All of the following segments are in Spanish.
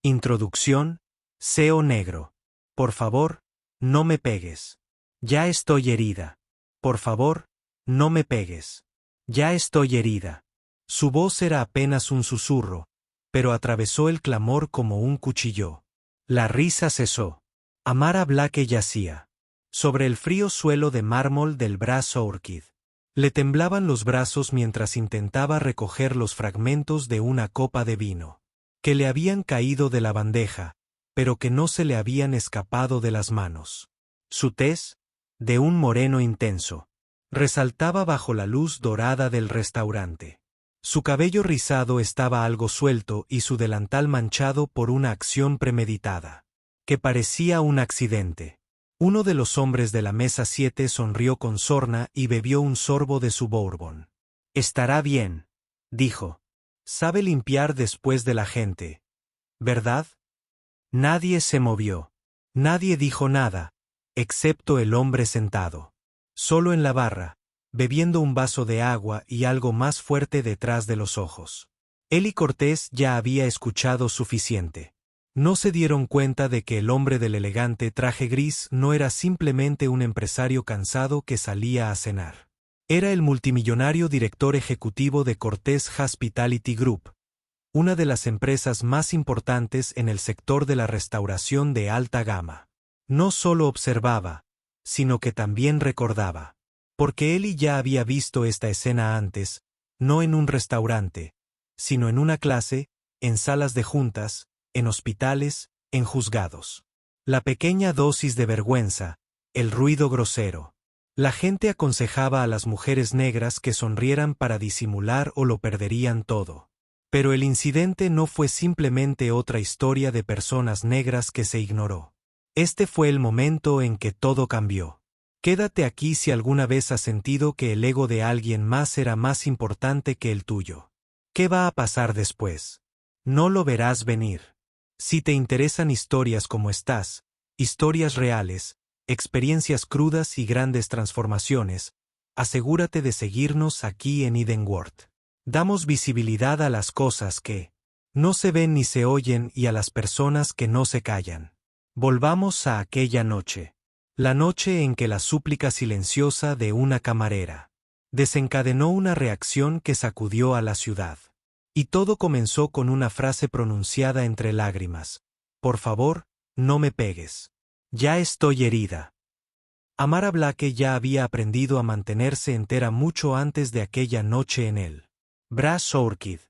Introducción, SEO negro. Por favor, no me pegues. Ya estoy herida. Por favor, no me pegues. Ya estoy herida. Su voz era apenas un susurro, pero atravesó el clamor como un cuchillo. La risa cesó. Amara Blake yacía sobre el frío suelo de mármol del brazo Orchid. Le temblaban los brazos mientras intentaba recoger los fragmentos de una copa de vino, que le habían caído de la bandeja, pero que no se le habían escapado de las manos. Su tez, de un moreno intenso, resaltaba bajo la luz dorada del restaurante. Su cabello rizado estaba algo suelto y su delantal manchado por una acción premeditada, que parecía un accidente. Uno de los hombres de la mesa 7 sonrió con sorna y bebió un sorbo de su bourbon. «Estará bien», dijo. «Sabe limpiar después de la gente, ¿verdad?» Nadie se movió. Nadie dijo nada, excepto el hombre sentado, solo en la barra, bebiendo un vaso de agua y algo más fuerte detrás de los ojos. Él y Cortés ya había escuchado suficiente. No se dieron cuenta de que el hombre del elegante traje gris no era simplemente un empresario cansado que salía a cenar. Era el multimillonario director ejecutivo de Cortés Hospitality Group, una de las empresas más importantes en el sector de la restauración de alta gama. No solo observaba, sino que también recordaba. Porque Eli ya había visto esta escena antes, no en un restaurante, sino en una clase, en salas de juntas, en hospitales, en juzgados. La pequeña dosis de vergüenza, el ruido grosero. La gente aconsejaba a las mujeres negras que sonrieran para disimular o lo perderían todo. Pero el incidente no fue simplemente otra historia de personas negras que se ignoró. Este fue el momento en que todo cambió. Quédate aquí si alguna vez has sentido que el ego de alguien más era más importante que el tuyo. ¿Qué va a pasar después? No lo verás venir. Si te interesan historias como estas, historias reales, experiencias crudas y grandes transformaciones, asegúrate de seguirnos aquí en Edenworth. Damos visibilidad a las cosas que no se ven ni se oyen y a las personas que no se callan. Volvamos a aquella noche. La noche en que la súplica silenciosa de una camarera desencadenó una reacción que sacudió a la ciudad. Y todo comenzó con una frase pronunciada entre lágrimas. «Por favor, no me pegues. Ya estoy herida». Amara Blake ya había aprendido a mantenerse entera mucho antes de aquella noche en el Brass Orchid.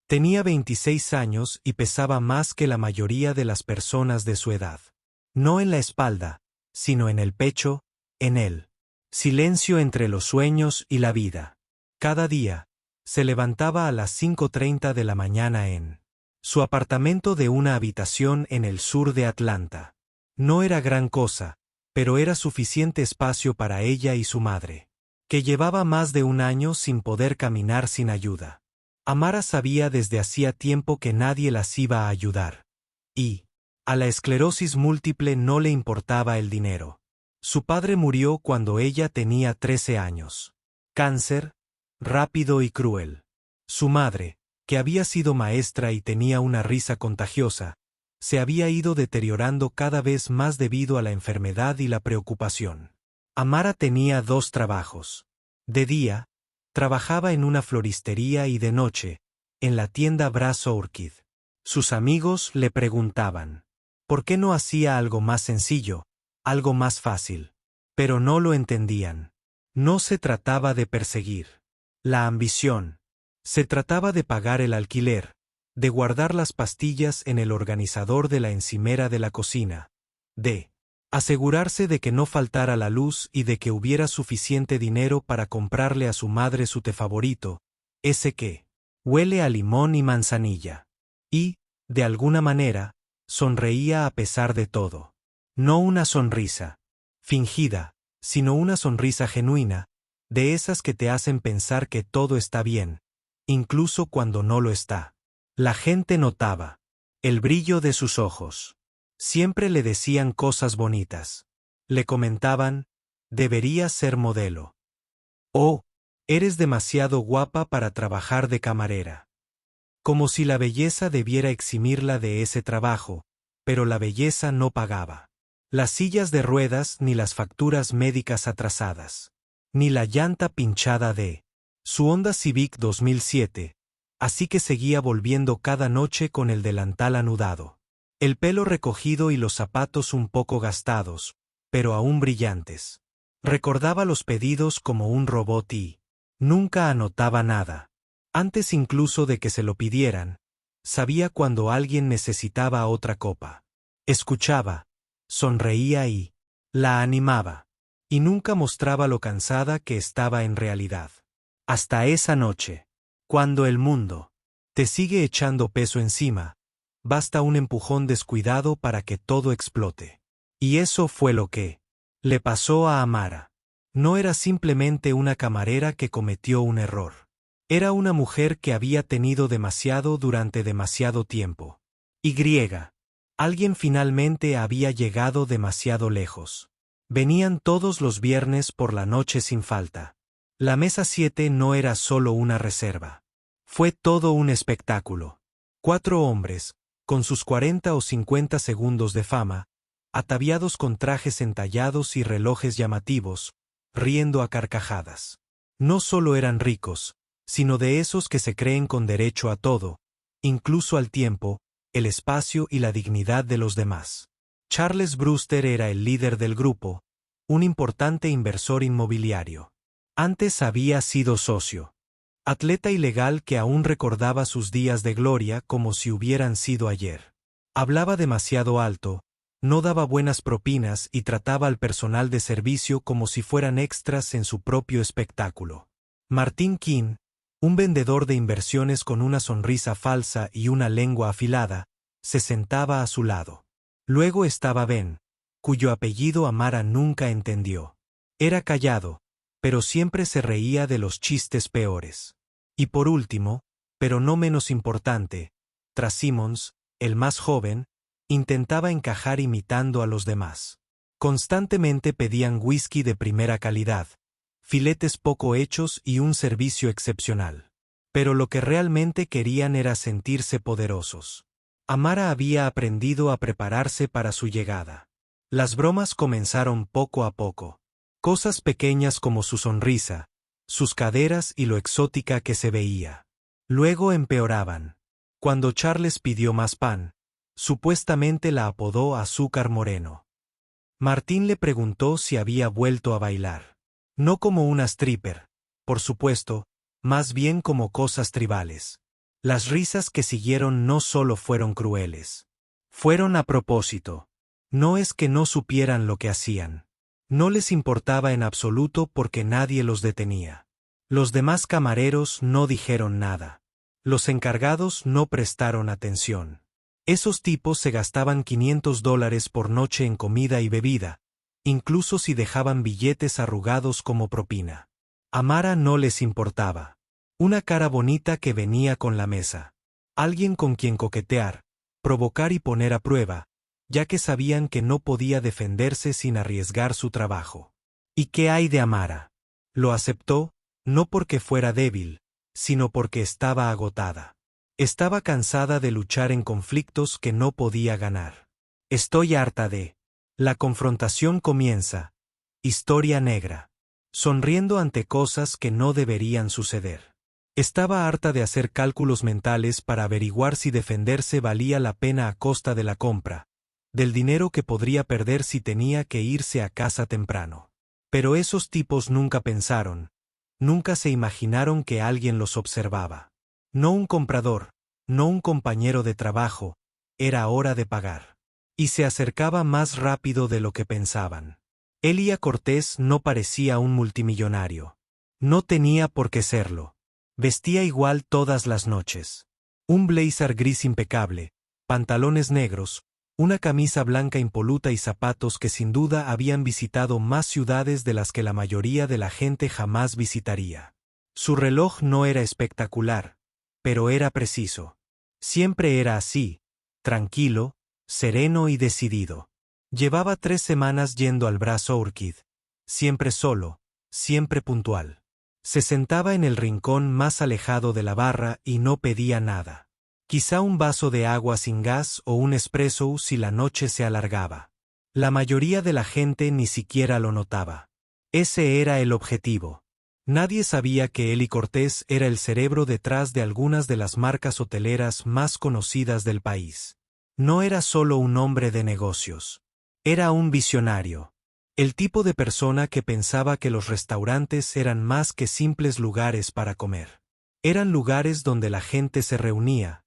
Tenía 26 años y pesaba más que la mayoría de las personas de su edad. No en la espalda, sino en el pecho, en el silencio entre los sueños y la vida. Cada día, se levantaba a las 5:30 de la mañana en su apartamento de una habitación en el sur de Atlanta. No era gran cosa, pero era suficiente espacio para ella y su madre, que llevaba más de un año sin poder caminar sin ayuda. Amara sabía desde hacía tiempo que nadie las iba a ayudar. Y a la esclerosis múltiple no le importaba el dinero. Su padre murió cuando ella tenía 13 años. Cáncer, rápido y cruel. Su madre, que había sido maestra y tenía una risa contagiosa, se había ido deteriorando cada vez más debido a la enfermedad y la preocupación. Amara tenía 2 trabajos. De día, trabajaba en una floristería y de noche, en la tienda Brass Orchid. Sus amigos le preguntaban, ¿por qué no hacía algo más sencillo, algo más fácil? Pero no lo entendían. No se trataba de perseguir la ambición. Se trataba de pagar el alquiler, de guardar las pastillas en el organizador de la encimera de la cocina, de asegurarse de que no faltara la luz y de que hubiera suficiente dinero para comprarle a su madre su té favorito, ese que huele a limón y manzanilla. Y, de alguna manera, sonreía a pesar de todo. No una sonrisa fingida, sino una sonrisa genuina, de esas que te hacen pensar que todo está bien, incluso cuando no lo está. La gente notaba el brillo de sus ojos. Siempre le decían cosas bonitas. Le comentaban, deberías ser modelo. Oh, eres demasiado guapa para trabajar de camarera. como si la belleza debiera eximirla de ese trabajo, pero la belleza no pagaba. Las sillas de ruedas ni las facturas médicas atrasadas, ni la llanta pinchada de su Honda Civic 2007, así que seguía volviendo cada noche con el delantal anudado, el pelo recogido y los zapatos un poco gastados, pero aún brillantes. Recordaba los pedidos como un robot y nunca anotaba nada. Antes incluso de que se lo pidieran, sabía cuando alguien necesitaba otra copa. Escuchaba, sonreía y la animaba. Y nunca mostraba lo cansada que estaba en realidad. Hasta esa noche. Cuando el mundo te sigue echando peso encima, basta un empujón descuidado para que todo explote. Y eso fue lo que le pasó a Amara. No era simplemente una camarera que cometió un error. Era una mujer que había tenido demasiado durante demasiado tiempo. Alguien finalmente había llegado demasiado lejos. Venían todos los viernes por la noche sin falta. La mesa 7 no era solo una reserva. Fue todo un espectáculo. 4 hombres, con sus 40 o 50 segundos de fama, ataviados con trajes entallados y relojes llamativos, riendo a carcajadas. No solo eran ricos, sino de esos que se creen con derecho a todo, incluso al tiempo, el espacio y la dignidad de los demás. Charles Brewster era el líder del grupo, un importante inversor inmobiliario. Antes había sido socio. Atleta ilegal que aún recordaba sus días de gloria como si hubieran sido ayer. Hablaba demasiado alto, no daba buenas propinas y trataba al personal de servicio como si fueran extras en su propio espectáculo. Martin King, un vendedor de inversiones con una sonrisa falsa y una lengua afilada, se sentaba a su lado. Luego estaba Ben, cuyo apellido Amara nunca entendió. Era callado, pero siempre se reía de los chistes peores. Y por último, pero no menos importante, Tras Simmons, el más joven, intentaba encajar imitando a los demás. Constantemente pedían whisky de primera calidad, filetes poco hechos y un servicio excepcional. Pero lo que realmente querían era sentirse poderosos. Amara había aprendido a prepararse para su llegada. Las bromas comenzaron poco a poco. Cosas pequeñas como su sonrisa, sus caderas y lo exótica que se veía. Luego empeoraban. Cuando Charles pidió más pan, supuestamente la apodó Azúcar Moreno. Martín le preguntó si había vuelto a bailar. No como una stripper, por supuesto, más bien como cosas tribales. Las risas que siguieron no solo fueron crueles. Fueron a propósito. No es que no supieran lo que hacían. No les importaba en absoluto porque nadie los detenía. Los demás camareros no dijeron nada. Los encargados no prestaron atención. Esos tipos se gastaban $500 por noche en comida y bebida, incluso si dejaban billetes arrugados como propina. Amara no les importaba. Una cara bonita que venía con la mesa. Alguien con quien coquetear, provocar y poner a prueba, ya que sabían que no podía defenderse sin arriesgar su trabajo. ¿Y qué hay de Amara? Lo aceptó, no porque fuera débil, sino porque estaba agotada. Estaba cansada de luchar en conflictos que no podía ganar. Estoy harta de. La confrontación comienza. Historia negra. Sonriendo ante cosas que no deberían suceder. Estaba harta de hacer cálculos mentales para averiguar si defenderse valía la pena a costa de la compra, del dinero que podría perder si tenía que irse a casa temprano. Pero esos tipos nunca pensaron, nunca se imaginaron que alguien los observaba. No un comprador, no un compañero de trabajo, era hora de pagar. Y se acercaba más rápido de lo que pensaban. Elia Cortés no parecía un multimillonario. No tenía por qué serlo. Vestía igual todas las noches. Un blazer gris impecable, pantalones negros, una camisa blanca impoluta y zapatos que sin duda habían visitado más ciudades de las que la mayoría de la gente jamás visitaría. Su reloj no era espectacular, pero era preciso. Siempre era así, tranquilo, sereno y decidido. Llevaba 3 semanas yendo al Brass Orchid, siempre solo, siempre puntual. Se sentaba en el rincón más alejado de la barra y no pedía nada. Quizá un vaso de agua sin gas o un espresso si la noche se alargaba. La mayoría de la gente ni siquiera lo notaba. Ese era el objetivo. Nadie sabía que Eli Cortés era el cerebro detrás de algunas de las marcas hoteleras más conocidas del país. No era solo un hombre de negocios. Era un visionario. El tipo de persona que pensaba que los restaurantes eran más que simples lugares para comer. Eran lugares donde la gente se reunía,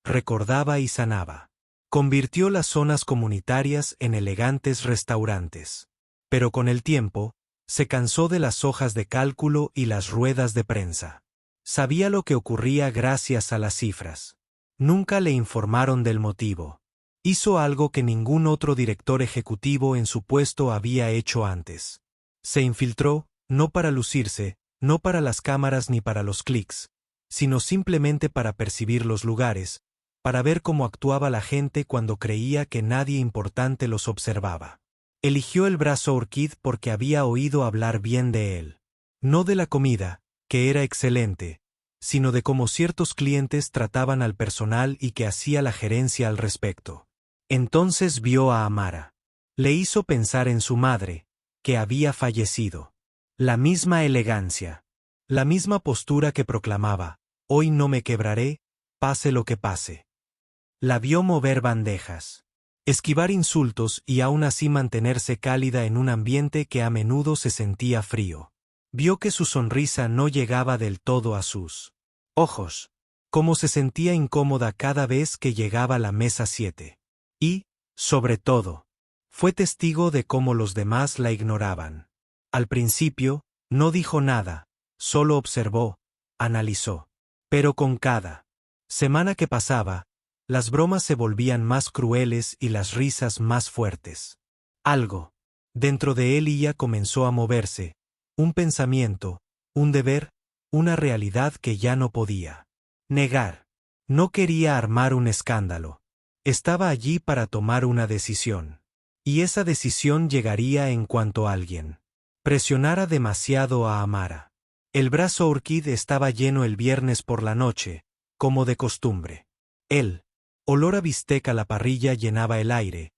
recordaba y sanaba. Convirtió las zonas comunitarias en elegantes restaurantes. Pero con el tiempo, se cansó de las hojas de cálculo y las ruedas de prensa. Sabía lo que ocurría gracias a las cifras. Nunca le informaron del motivo. Hizo algo que ningún otro director ejecutivo en su puesto había hecho antes. Se infiltró, no para lucirse, no para las cámaras ni para los clics, sino simplemente para percibir los lugares, para ver cómo actuaba la gente cuando creía que nadie importante los observaba. Eligió el Brazo Orchid porque había oído hablar bien de él. No de la comida, que era excelente, sino de cómo ciertos clientes trataban al personal y qué hacía la gerencia al respecto. Entonces vio a Amara. Le hizo pensar en su madre, que había fallecido. La misma elegancia. La misma postura que proclamaba, hoy no me quebraré, pase lo que pase. La vio mover bandejas. Esquivar insultos y aún así mantenerse cálida en un ambiente que a menudo se sentía frío. Vio que su sonrisa no llegaba del todo a sus ojos. Cómo se sentía incómoda cada vez que llegaba a la mesa 7. Y, sobre todo, fue testigo de cómo los demás la ignoraban. Al principio, no dijo nada, solo observó, analizó. Pero con cada semana que pasaba, las bromas se volvían más crueles y las risas más fuertes. Algo, dentro de él ya comenzó a moverse, un pensamiento, un deber, una realidad que ya no podía negar. No quería armar un escándalo. Estaba allí para tomar una decisión. Y esa decisión llegaría en cuanto alguien presionara demasiado a Amara. El Brazo Orchid estaba lleno el viernes por la noche, como de costumbre. El olor a bistec a la parrilla llenaba el aire,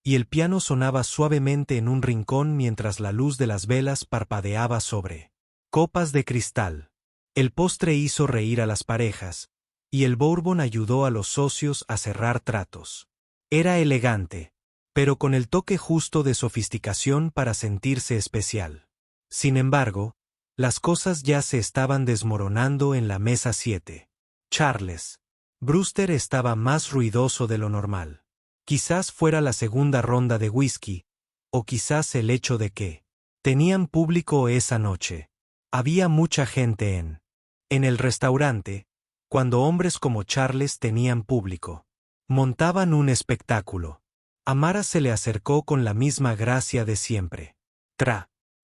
y el piano sonaba suavemente en un rincón mientras la luz de las velas parpadeaba sobre copas de cristal. El postre hizo reír a las parejas, y el bourbon ayudó a los socios a cerrar tratos. Era elegante, pero con el toque justo de sofisticación para sentirse especial. Sin embargo, las cosas ya se estaban desmoronando en la mesa 7. Charles Brewster estaba más ruidoso de lo normal. Quizás fuera la segunda ronda de whisky, o quizás el hecho de que tenían público esa noche. Había mucha gente en el restaurante, cuando hombres como Charles tenían público. Montaban un espectáculo. Amara se le acercó con la misma gracia de siempre.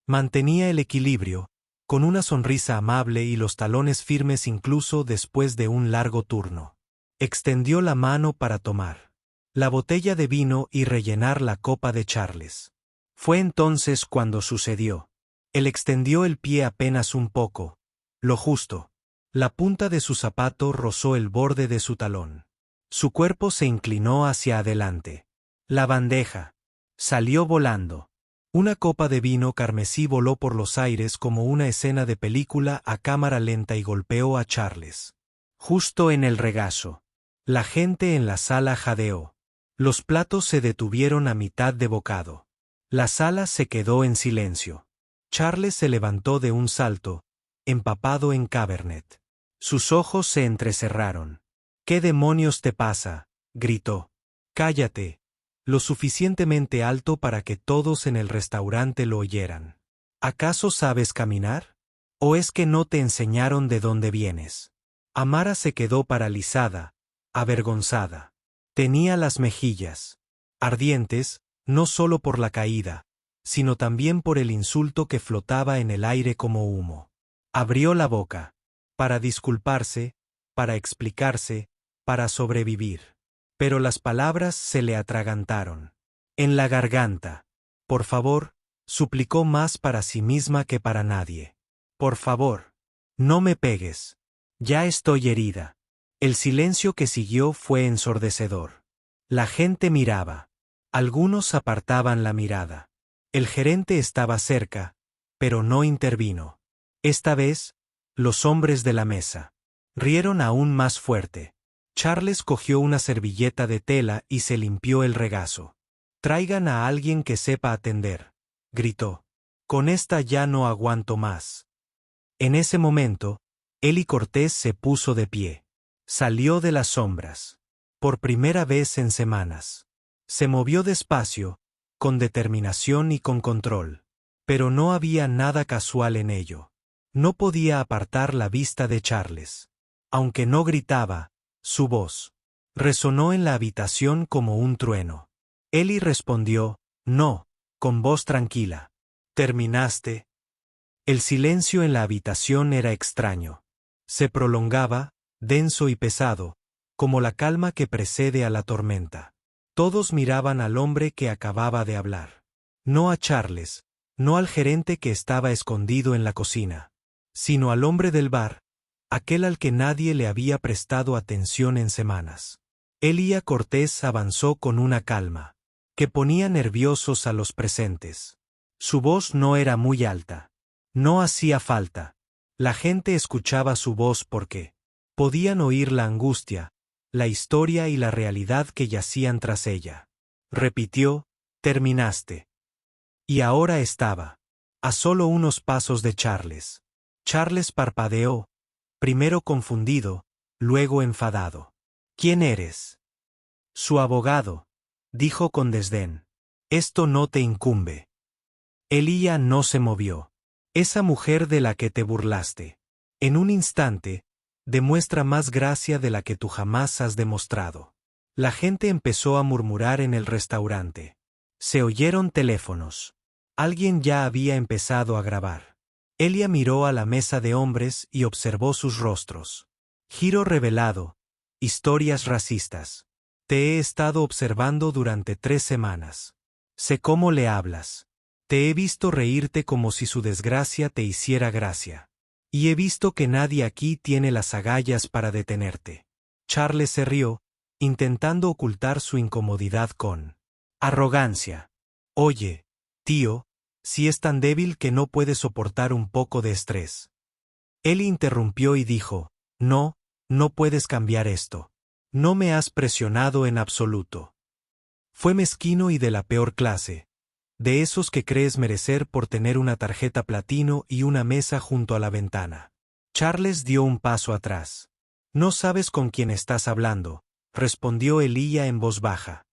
Mantenía el equilibrio, con una sonrisa amable y los talones firmes incluso después de un largo turno. Extendió la mano para tomar la botella de vino y rellenar la copa de Charles. Fue entonces cuando sucedió. Él extendió el pie apenas un poco, lo justo. La punta de su zapato rozó el borde de su talón. Su cuerpo se inclinó hacia adelante. La bandeja salió volando. Una copa de vino carmesí voló por los aires como una escena de película a cámara lenta y golpeó a Charles justo en el regazo. La gente en la sala jadeó. Los platos se detuvieron a mitad de bocado. La sala se quedó en silencio. Charles se levantó de un salto, empapado en Cabernet. Sus ojos se entrecerraron. ¿Qué demonios te pasa?, gritó. Cállate. Lo suficientemente alto para que todos en el restaurante lo oyeran. ¿Acaso sabes caminar? ¿O es que no te enseñaron de dónde vienes? Amara se quedó paralizada, avergonzada. Tenía las mejillas ardientes, no solo por la caída, sino también por el insulto que flotaba en el aire como humo. Abrió la boca. Para disculparse, para explicarse, para sobrevivir. Pero las palabras se le atragantaron. En la garganta. Por favor, suplicó más para sí misma que para nadie. Por favor, no me pegues. Ya estoy herida. El silencio que siguió fue ensordecedor. La gente miraba. Algunos apartaban la mirada. El gerente estaba cerca, pero no intervino. Esta vez, los hombres de la mesa rieron aún más fuerte. Charles cogió una servilleta de tela y se limpió el regazo. «Traigan a alguien que sepa atender», gritó. «Con esta ya no aguanto más». En ese momento, Eli Cortés se puso de pie. Salió de las sombras. Por primera vez en semanas. Se movió despacio, con determinación y con control. Pero no había nada casual en ello. No podía apartar la vista de Charles. Aunque no gritaba, su voz resonó en la habitación como un trueno. Eli respondió, «No», con voz tranquila. «¿Terminaste?» El silencio en la habitación era extraño. Se prolongaba, denso y pesado, como la calma que precede a la tormenta. Todos miraban al hombre que acababa de hablar. No a Charles, no al gerente que estaba escondido en la cocina, sino al hombre del bar, aquel al que nadie le había prestado atención en semanas. Eli Cortés avanzó con una calma que ponía nerviosos a los presentes. Su voz no era muy alta. No hacía falta. La gente escuchaba su voz porque podían oír la angustia, la historia y la realidad que yacían tras ella. Repitió, «Terminaste». Y ahora estaba a solo unos pasos de Charles. Charles parpadeó, primero confundido, luego enfadado. «¿Quién eres?» «Su abogado», dijo con desdén. «Esto no te incumbe». Eli no se movió. «Esa mujer de la que te burlaste, en un instante, demuestra más gracia de la que tú jamás has demostrado». La gente empezó a murmurar en el restaurante. Se oyeron teléfonos. Alguien ya había empezado a grabar. Elia miró a la mesa de hombres y observó sus rostros. Giro revelado. Historias racistas. Te he estado observando durante 3 semanas. Sé cómo le hablas. Te he visto reírte como si su desgracia te hiciera gracia. Y he visto que nadie aquí tiene las agallas para detenerte. Charles se rió, intentando ocultar su incomodidad con arrogancia. «Oye, tío, si es tan débil que no puede soportar un poco de estrés». Él interrumpió y dijo, «No, no puedes cambiar esto. No me has presionado en absoluto. Fue mezquino y de la peor clase. De esos que crees merecer por tener una tarjeta platino y una mesa junto a la ventana». Charles dio un paso atrás. «No sabes con quién estás hablando», respondió Elia en voz baja.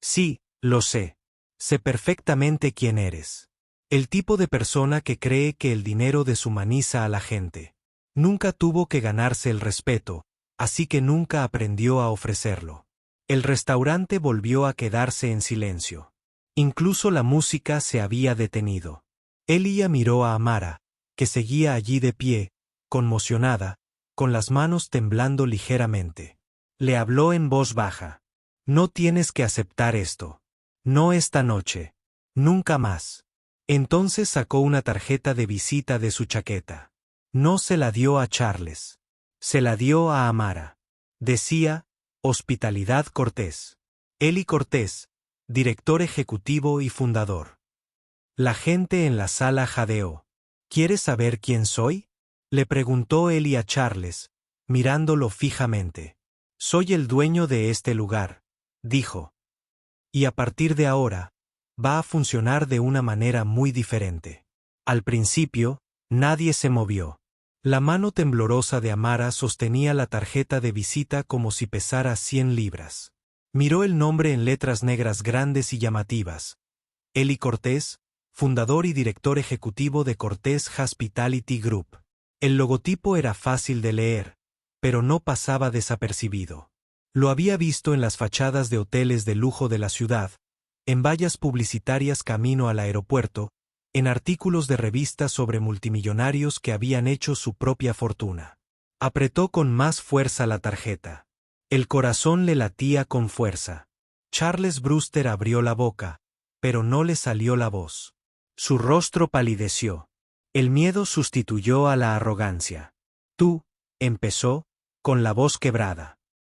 «Sí, lo sé. Sé perfectamente quién eres. El tipo de persona que cree que el dinero deshumaniza a la gente. Nunca tuvo que ganarse el respeto, así que nunca aprendió a ofrecerlo». El restaurante volvió a quedarse en silencio. Incluso la música se había detenido. Elia miró a Amara, que seguía allí de pie, conmocionada, con las manos temblando ligeramente. Le habló en voz baja. «No tienes que aceptar esto. No esta noche. Nunca más». Entonces sacó una tarjeta de visita de su chaqueta. No se la dio a Charles. Se la dio a Amara. Decía, «Hospitalidad Cortés. Eli Cortés, director ejecutivo y fundador». La gente en la sala jadeó. «¿Quieres saber quién soy?», le preguntó Eli a Charles, mirándolo fijamente. «Soy el dueño de este lugar», dijo. «Y a partir de ahora, va a funcionar de una manera muy diferente». Al principio, nadie se movió. La mano temblorosa de Amara sostenía la tarjeta de visita como si pesara 100 libras. Miró el nombre en letras negras grandes y llamativas. Eli Cortés, fundador y director ejecutivo de Cortés Hospitality Group. El logotipo era fácil de leer, pero no pasaba desapercibido. Lo había visto en las fachadas de hoteles de lujo de la ciudad, en vallas publicitarias camino al aeropuerto, en artículos de revistas sobre multimillonarios que habían hecho su propia fortuna. Apretó con más fuerza la tarjeta. El corazón le latía con fuerza. Charles Brewster abrió la boca, pero no le salió la voz. Su rostro palideció. El miedo sustituyó a la arrogancia. «Tú», empezó, con la voz quebrada.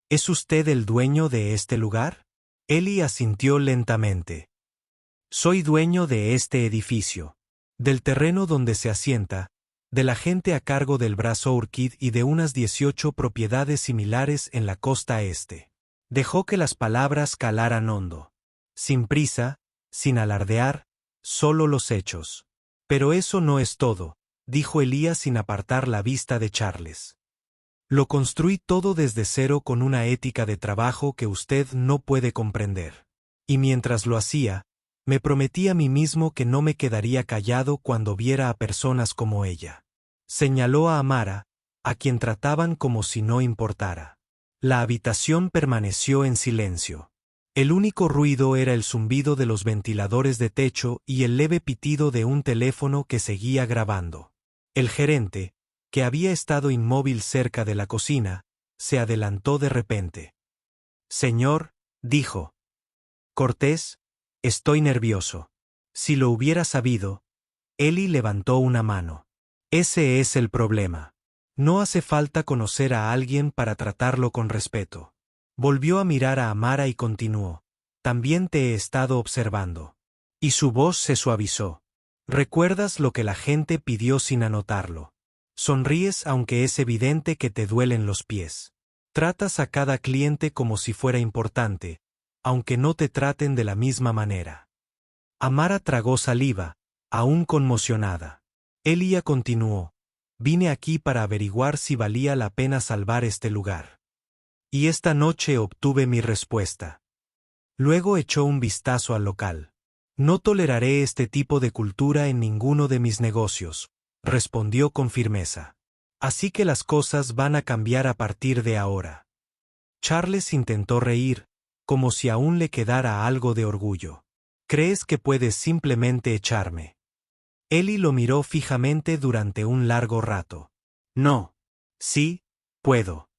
¿Es usted el dueño de este lugar? Eli asintió lentamente. Soy dueño de este edificio, del terreno donde se asienta, de la gente a cargo del Brazo Orchid y de unas 18 propiedades similares en la costa este. Dejó que las palabras calaran hondo. Sin prisa, sin alardear, solo los hechos. Pero eso no es todo, dijo Elías sin apartar la vista de Charles. Lo construí todo desde cero con una ética de trabajo que usted no puede comprender. Y mientras lo hacía, me prometí a mí mismo que no me quedaría callado cuando viera a personas como ella. Señaló a Amara, a quien trataban como si no importara. La habitación permaneció en silencio. El único ruido era el zumbido de los ventiladores de techo y el leve pitido de un teléfono que seguía grabando. El gerente, que había estado inmóvil cerca de la cocina, se adelantó de repente. Señor, dijo Cortés, estoy nervioso. Si lo hubiera sabido. Eli levantó una mano. Ese es el problema. No hace falta conocer a alguien para tratarlo con respeto. Volvió a mirar a Amara y continuó. También te he estado observando. Y su voz se suavizó. ¿Recuerdas lo que la gente pidió sin anotarlo? Sonríes aunque es evidente que te duelen los pies. Tratas a cada cliente como si fuera importante, aunque no te traten de la misma manera. Amara tragó saliva, aún conmocionada. Elia continuó. Vine aquí para averiguar si valía la pena salvar este lugar. Y esta noche obtuve mi respuesta. Luego echó un vistazo al local. No toleraré este tipo de cultura en ninguno de mis negocios, respondió con firmeza. Así que las cosas van a cambiar a partir de ahora. Charles intentó reír, como si aún le quedara algo de orgullo. ¿Crees que puedes simplemente echarme? Eli lo miró fijamente durante un largo rato. No. Sí, puedo.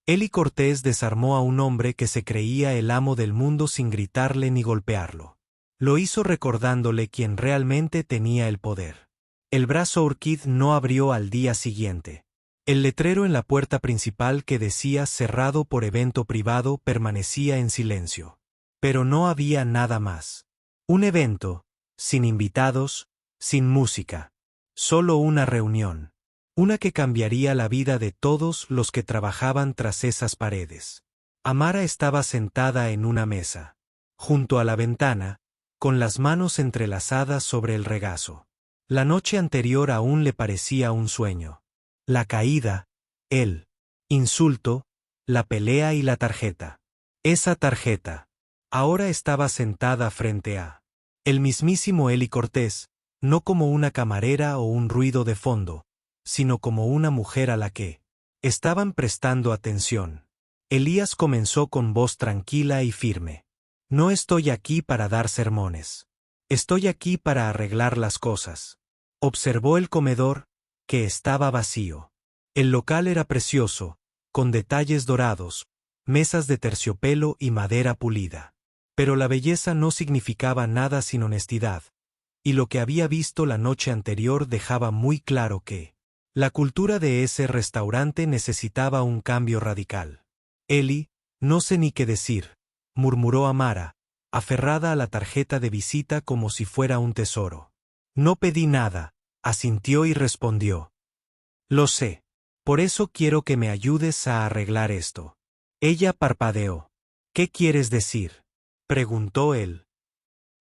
Eli Cortés desarmó a un hombre que se creía el amo del mundo sin gritarle ni golpearlo. Lo hizo recordándole quién realmente tenía el poder. El Brazo Orchid no abrió al día siguiente. El letrero en la puerta principal que decía cerrado por evento privado permanecía en silencio. Pero no había nada más. Un evento, sin invitados, sin música. Solo una reunión. Una que cambiaría la vida de todos los que trabajaban tras esas paredes. Amara estaba sentada en una mesa, junto a la ventana, con las manos entrelazadas sobre el regazo. La noche anterior aún le parecía un sueño. La caída, el insulto, la pelea y la tarjeta. Esa tarjeta. Ahora estaba sentada frente a el mismísimo Eli Cortés, no como una camarera o un ruido de fondo, sino como una mujer a la que estaban prestando atención. Elías comenzó con voz tranquila y firme. No estoy aquí para dar sermones. Estoy aquí para arreglar las cosas. Observó el comedor, que estaba vacío. El local era precioso, con detalles dorados, mesas de terciopelo y madera pulida. Pero la belleza no significaba nada sin honestidad, y lo que había visto la noche anterior dejaba muy claro que la cultura de ese restaurante necesitaba un cambio radical. Eli, no sé ni qué decir, murmuró Amara, aferrada a la tarjeta de visita como si fuera un tesoro. No pedí nada, asintió y respondió. Lo sé. Por eso quiero que me ayudes a arreglar esto. Ella parpadeó. ¿Qué quieres decir? Preguntó él.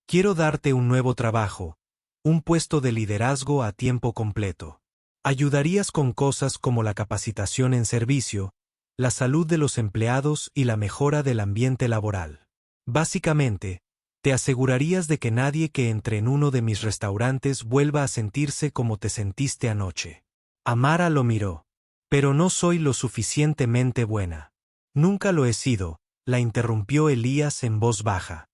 Quiero darte un nuevo trabajo, un puesto de liderazgo a tiempo completo. Ayudarías con cosas como la capacitación en servicio, la salud de los empleados y la mejora del ambiente laboral. Básicamente, te asegurarías de que nadie que entre en uno de mis restaurantes vuelva a sentirse como te sentiste anoche. Amara lo miró. Pero no soy lo suficientemente buena. Nunca lo he sido, la interrumpió Elías en voz baja.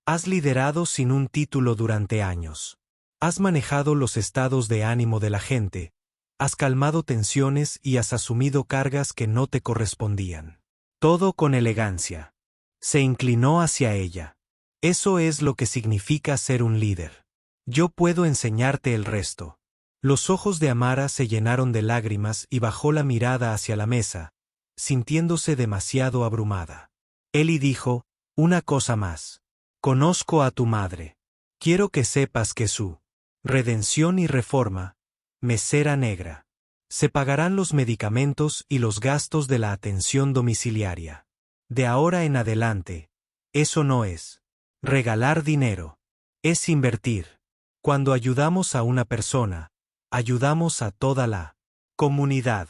Has liderado sin un título durante años. Has manejado los estados de ánimo de la gente, has calmado tensiones y has asumido cargas que no te correspondían. Todo con elegancia. Se inclinó hacia ella. Eso es lo que significa ser un líder. Yo puedo enseñarte el resto. Los ojos de Amara se llenaron de lágrimas y bajó la mirada hacia la mesa, sintiéndose demasiado abrumada. Eli dijo, una cosa más. Conozco a tu madre. Quiero que sepas que su redención y reforma, mesera negra. Se pagarán los medicamentos y los gastos de la atención domiciliaria. De ahora en adelante, eso no es regalar dinero. Es invertir. Cuando ayudamos a una persona, ayudamos a toda la comunidad.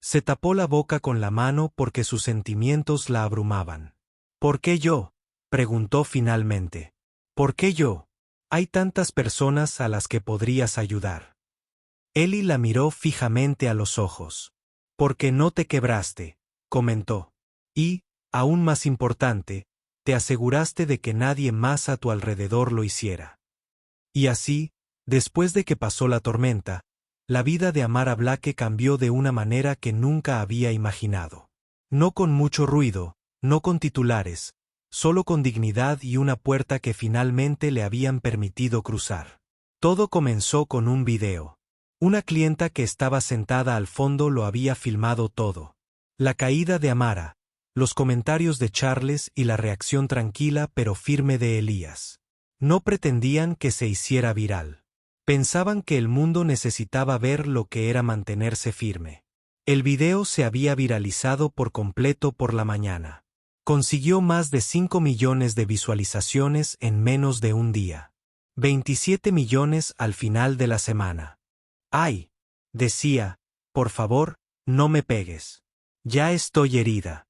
Se tapó la boca con la mano porque sus sentimientos la abrumaban. ¿Por qué yo?, preguntó finalmente. ¿Por qué yo? Hay tantas personas a las que podrías ayudar. Eli la miró fijamente a los ojos. Porque no te quebraste, comentó. Y, aún más importante, te aseguraste de que nadie más a tu alrededor lo hiciera. Y así, después de que pasó la tormenta, la vida de Amara Blake cambió de una manera que nunca había imaginado. No con mucho ruido, no con titulares, solo con dignidad y una puerta que finalmente le habían permitido cruzar. Todo comenzó con un video. Una clienta que estaba sentada al fondo lo había filmado todo. La caída de Amara, los comentarios de Charles y la reacción tranquila pero firme de Elías. No pretendían que se hiciera viral. Pensaban que el mundo necesitaba ver lo que era mantenerse firme. El video se había viralizado por completo por la mañana. Consiguió más de 5 millones de visualizaciones en menos de un día. 27 millones al final de la semana. ¡Ay!, decía, por favor, no me pegues. Ya estoy herida.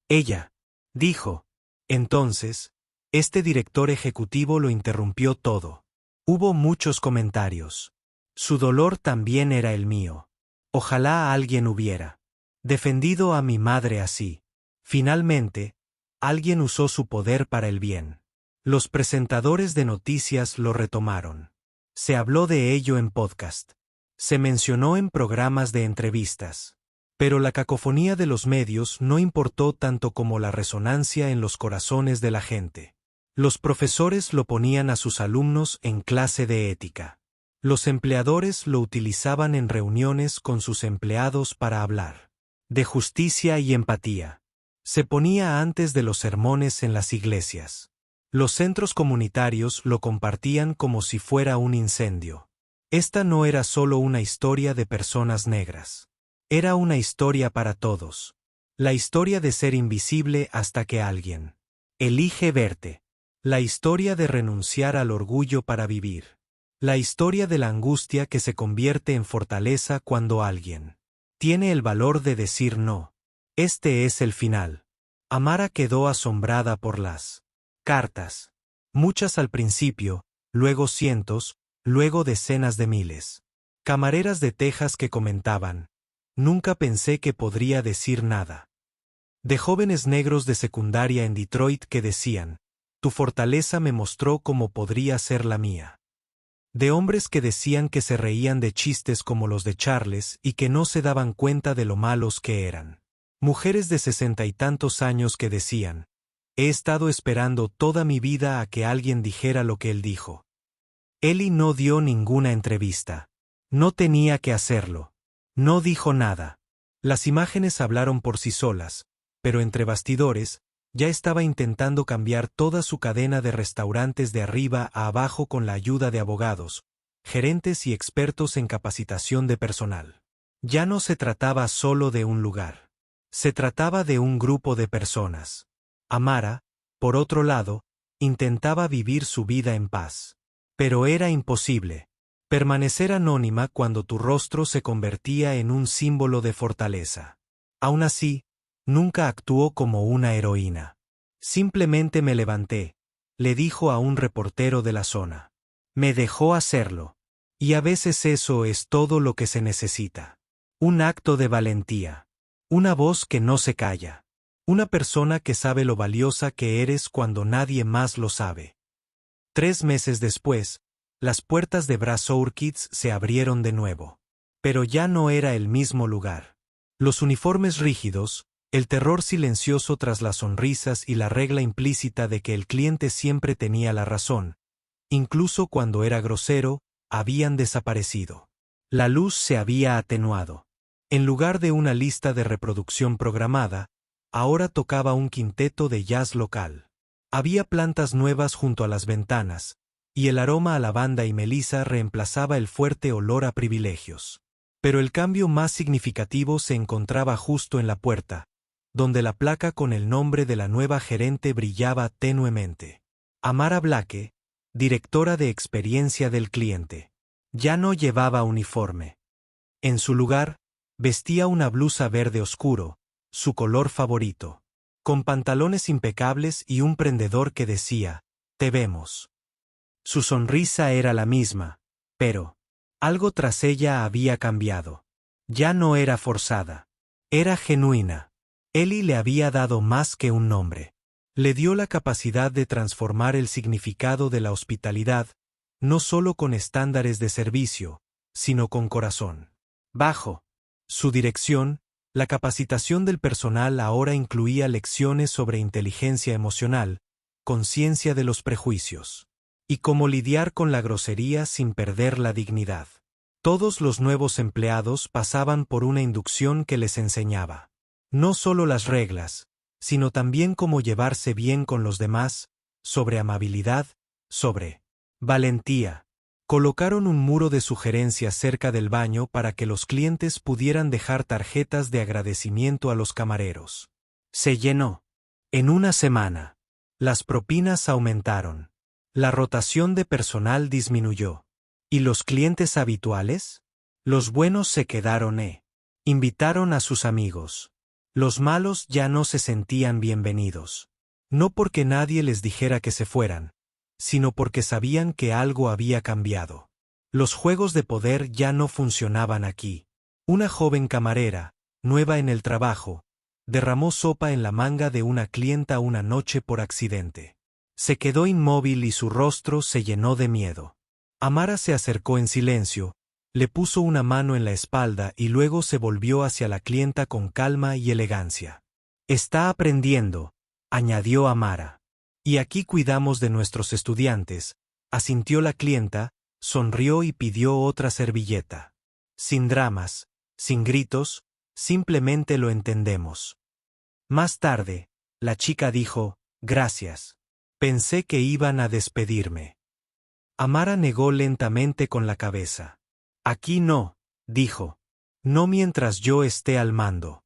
Ella dijo. Entonces, este director ejecutivo lo interrumpió todo. Hubo muchos comentarios. Su dolor también era el mío. Ojalá alguien hubiera defendido a mi madre así. Finalmente, alguien usó su poder para el bien. Los presentadores de noticias lo retomaron. Se habló de ello en podcast. Se mencionó en programas de entrevistas. Pero la cacofonía de los medios no importó tanto como la resonancia en los corazones de la gente. Los profesores lo ponían a sus alumnos en clase de ética. Los empleadores lo utilizaban en reuniones con sus empleados para hablar de justicia y empatía. Se ponía antes de los sermones en las iglesias. Los centros comunitarios lo compartían como si fuera un incendio. Esta no era solo una historia de personas negras. Era una historia para todos. La historia de ser invisible hasta que alguien elige verte. La historia de renunciar al orgullo para vivir. La historia de la angustia que se convierte en fortaleza cuando alguien tiene el valor de decir no. Este es el final. Amara quedó asombrada por las cartas. Muchas al principio, luego cientos, luego decenas de miles. Camareras de Texas que comentaban: nunca pensé que podría decir nada. De jóvenes negros de secundaria en Detroit que decían: tu fortaleza me mostró cómo podría ser la mía. De hombres que decían que se reían de chistes como los de Charles y que no se daban cuenta de lo malos que eran. Mujeres de 60 y tantos años que decían: he estado esperando toda mi vida a que alguien dijera lo que él dijo. Eli no dio ninguna entrevista. No tenía que hacerlo. No dijo nada. Las imágenes hablaron por sí solas, pero entre bastidores, ya estaba intentando cambiar toda su cadena de restaurantes de arriba a abajo con la ayuda de abogados, gerentes y expertos en capacitación de personal. Ya no se trataba solo de un lugar. Se trataba de un grupo de personas. Amara, por otro lado, intentaba vivir su vida en paz. Pero era imposible. Permanecer anónima cuando tu rostro se convertía en un símbolo de fortaleza. Aún así, nunca actuó como una heroína. Simplemente me levanté, le dijo a un reportero de la zona. Me dejó hacerlo. Y a veces eso es todo lo que se necesita. Un acto de valentía. Una voz que no se calla. Una persona que sabe lo valiosa que eres cuando nadie más lo sabe. 3 meses después, las puertas de Brazour Kids se abrieron de nuevo. Pero ya no era el mismo lugar. Los uniformes rígidos, el terror silencioso tras las sonrisas y la regla implícita de que el cliente siempre tenía la razón, incluso cuando era grosero, habían desaparecido. La luz se había atenuado. En lugar de una lista de reproducción programada, ahora tocaba un quinteto de jazz local. Había plantas nuevas junto a las ventanas, y el aroma a lavanda y melisa reemplazaba el fuerte olor a privilegios. Pero el cambio más significativo se encontraba justo en la puerta, donde la placa con el nombre de la nueva gerente brillaba tenuemente. Amara Blake, directora de experiencia del cliente. Ya no llevaba uniforme. En su lugar, vestía una blusa verde oscuro, su color favorito, con pantalones impecables y un prendedor que decía, «Te vemos». Su sonrisa era la misma, pero algo tras ella había cambiado. Ya no era forzada. Era genuina. Eli le había dado más que un nombre. Le dio la capacidad de transformar el significado de la hospitalidad, no solo con estándares de servicio, sino con corazón. Bajo su dirección, la capacitación del personal ahora incluía lecciones sobre inteligencia emocional, conciencia de los prejuicios, y cómo lidiar con la grosería sin perder la dignidad. Todos los nuevos empleados pasaban por una inducción que les enseñaba no solo las reglas, sino también cómo llevarse bien con los demás, sobre amabilidad, sobre valentía. Colocaron un muro de sugerencias cerca del baño para que los clientes pudieran dejar tarjetas de agradecimiento a los camareros. Se llenó. En una semana, las propinas aumentaron. La rotación de personal disminuyó. ¿Y los clientes habituales? Los buenos se quedaron. Invitaron a sus amigos. Los malos ya no se sentían bienvenidos. No porque nadie les dijera que se fueran, sino porque sabían que algo había cambiado. Los juegos de poder ya no funcionaban aquí. Una joven camarera, nueva en el trabajo, derramó sopa en la manga de una clienta una noche por accidente. Se quedó inmóvil y su rostro se llenó de miedo. Amara se acercó en silencio, le puso una mano en la espalda y luego se volvió hacia la clienta con calma y elegancia. «Está aprendiendo», añadió Amara. «Y aquí cuidamos de nuestros estudiantes», asintió la clienta, sonrió y pidió otra servilleta. «Sin dramas, sin gritos, simplemente lo entendemos». Más tarde, la chica dijo, «Gracias. Pensé que iban a despedirme». Amara negó lentamente con la cabeza. «Aquí no», dijo. «No mientras yo esté al mando».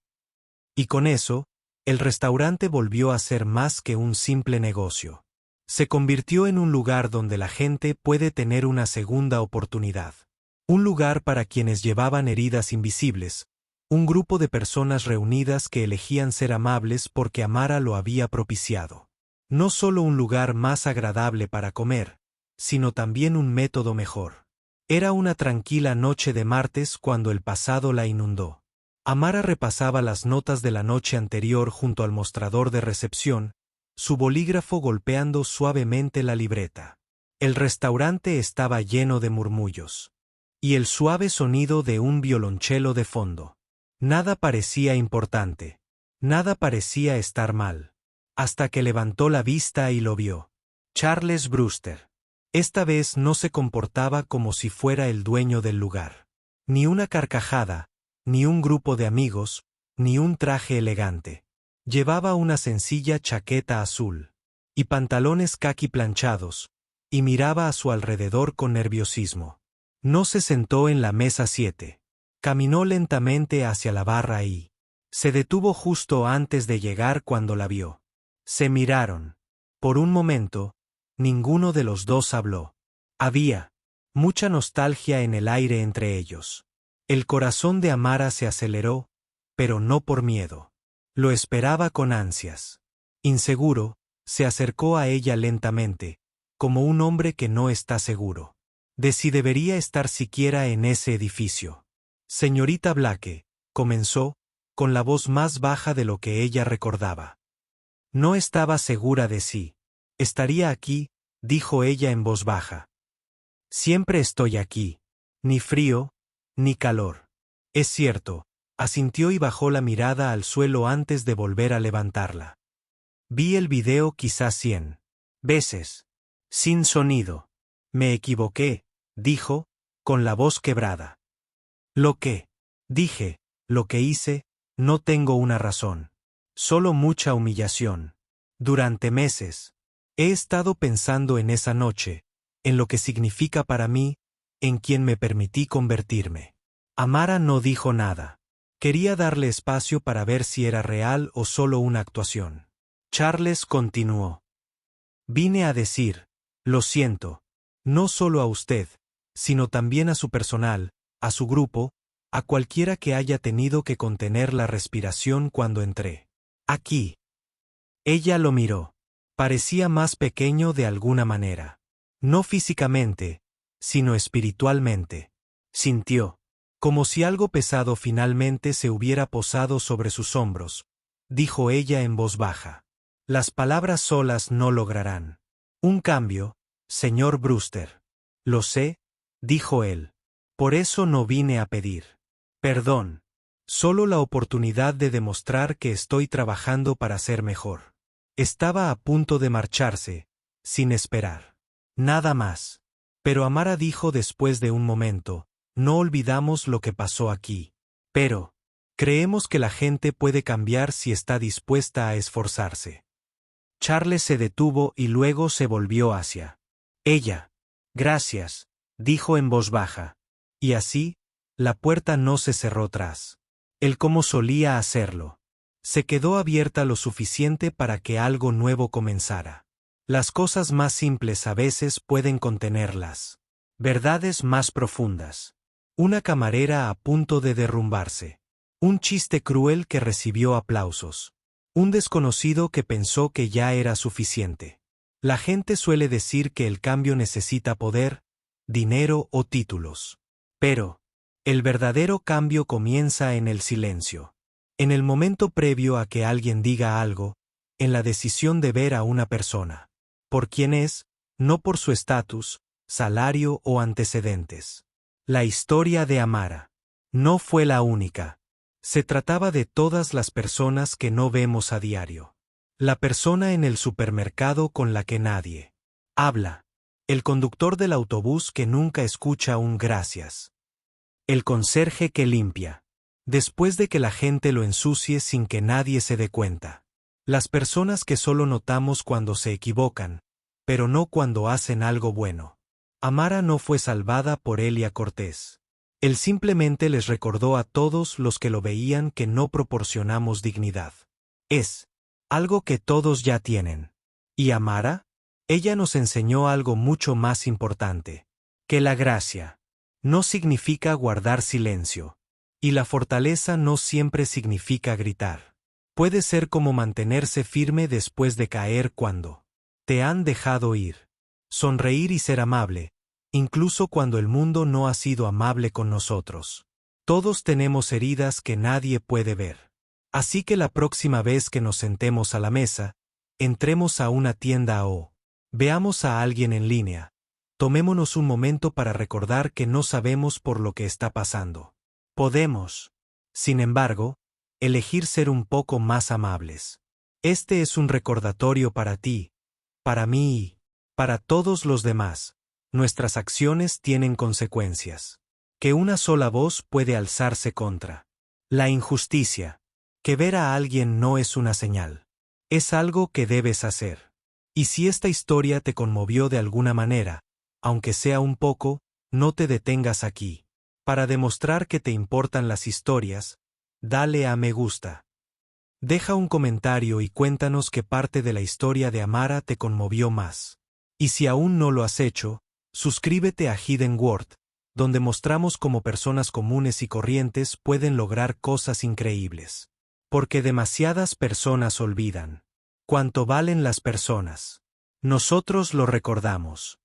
Y con eso, el restaurante volvió a ser más que un simple negocio. Se convirtió en un lugar donde la gente puede tener una segunda oportunidad. Un lugar para quienes llevaban heridas invisibles, un grupo de personas reunidas que elegían ser amables porque Amara lo había propiciado. No solo un lugar más agradable para comer, sino también un método mejor. Era una tranquila noche de martes cuando el pasado la inundó. Amara repasaba las notas de la noche anterior junto al mostrador de recepción, su bolígrafo golpeando suavemente la libreta. El restaurante estaba lleno de murmullos. Y el suave sonido de un violonchelo de fondo. Nada parecía importante. Nada parecía estar mal. Hasta que levantó la vista y lo vio. Charles Brewster. Esta vez no se comportaba como si fuera el dueño del lugar. Ni una carcajada, ni un grupo de amigos, ni un traje elegante. Llevaba una sencilla chaqueta azul y pantalones caqui planchados, y miraba a su alrededor con nerviosismo. No se sentó en la mesa 7. Caminó lentamente hacia la barra y se detuvo justo antes de llegar cuando la vio. Se miraron. Por un momento, ninguno de los dos habló. Había mucha nostalgia en el aire entre ellos. El corazón de Amara se aceleró, pero no por miedo. Lo esperaba con ansias. Inseguro, se acercó a ella lentamente, como un hombre que no está seguro de si debería estar siquiera en ese edificio. Señorita Blake, comenzó, con la voz más baja de lo que ella recordaba. No estaba segura de sí. Estaría aquí, dijo ella en voz baja. Siempre estoy aquí. Ni frío, ni calor. Es cierto, asintió y bajó la mirada al suelo antes de volver a levantarla. Vi el video quizás 100 veces. Sin sonido. Me equivoqué, dijo, con la voz quebrada. ¿Lo qué? Dije, lo que hice, no tengo una razón. Solo mucha humillación. Durante meses, he estado pensando en esa noche, en lo que significa para mí, en quien me permití convertirme. Amara no dijo nada. Quería darle espacio para ver si era real o solo una actuación. Charles continuó. Vine a decir, lo siento, no solo a usted, sino también a su personal, a su grupo, a cualquiera que haya tenido que contener la respiración cuando entré. Aquí. Ella lo miró. Parecía más pequeño de alguna manera. No físicamente, sino espiritualmente. Sintió, como si algo pesado finalmente se hubiera posado sobre sus hombros, dijo ella en voz baja. Las palabras solas no lograrán un cambio, señor Brewster. Lo sé, dijo él. Por eso no vine a pedir perdón. Solo la oportunidad de demostrar que estoy trabajando para ser mejor. Estaba a punto de marcharse, sin esperar. Nada más. Pero Amara dijo después de un momento, no olvidamos lo que pasó aquí. Pero, creemos que la gente puede cambiar si está dispuesta a esforzarse. Charles se detuvo y luego se volvió hacia ella. Gracias, dijo en voz baja. Y así, la puerta no se cerró tras él como solía hacerlo. Se quedó abierta lo suficiente para que algo nuevo comenzara. Las cosas más simples a veces pueden contenerlas. Verdades más profundas. Una camarera a punto de derrumbarse. Un chiste cruel que recibió aplausos. Un desconocido que pensó que ya era suficiente. La gente suele decir que el cambio necesita poder, dinero o títulos. Pero, el verdadero cambio comienza en el silencio. En el momento previo a que alguien diga algo, en la decisión de ver a una persona. Por quién es, no por su estatus, salario o antecedentes. La historia de Amara no fue la única. Se trataba de todas las personas que no vemos a diario. La persona en el supermercado con la que nadie habla. El conductor del autobús que nunca escucha un gracias. El conserje que limpia. Después de que la gente lo ensucie sin que nadie se dé cuenta. Las personas que solo notamos cuando se equivocan, pero no cuando hacen algo bueno. Amara no fue salvada por Elia Cortés. Él simplemente les recordó a todos los que lo veían que no proporcionamos dignidad. Es algo que todos ya tienen. ¿Y Amara? Ella nos enseñó algo mucho más importante. Que la gracia no significa guardar silencio. Y la fortaleza no siempre significa gritar. Puede ser como mantenerse firme después de caer cuando te han dejado ir. Sonreír y ser amable, incluso cuando el mundo no ha sido amable con nosotros. Todos tenemos heridas que nadie puede ver. Así que la próxima vez que nos sentemos a la mesa, entremos a una tienda o veamos a alguien en línea. Tomémonos un momento para recordar que no sabemos por lo que está pasando. Podemos, sin embargo, elegir ser un poco más amables. Este es un recordatorio para ti, para mí y para todos los demás. Nuestras acciones tienen consecuencias. Que una sola voz puede alzarse contra la injusticia. Que ver a alguien no es una señal. Es algo que debes hacer. Y si esta historia te conmovió de alguna manera, aunque sea un poco, no te detengas aquí. Para demostrar que te importan las historias, dale a me gusta. Deja un comentario y cuéntanos qué parte de la historia de Amara te conmovió más. Y si aún no lo has hecho, suscríbete a Hidden World, donde mostramos cómo personas comunes y corrientes pueden lograr cosas increíbles. Porque demasiadas personas olvidan cuánto valen las personas. Nosotros lo recordamos.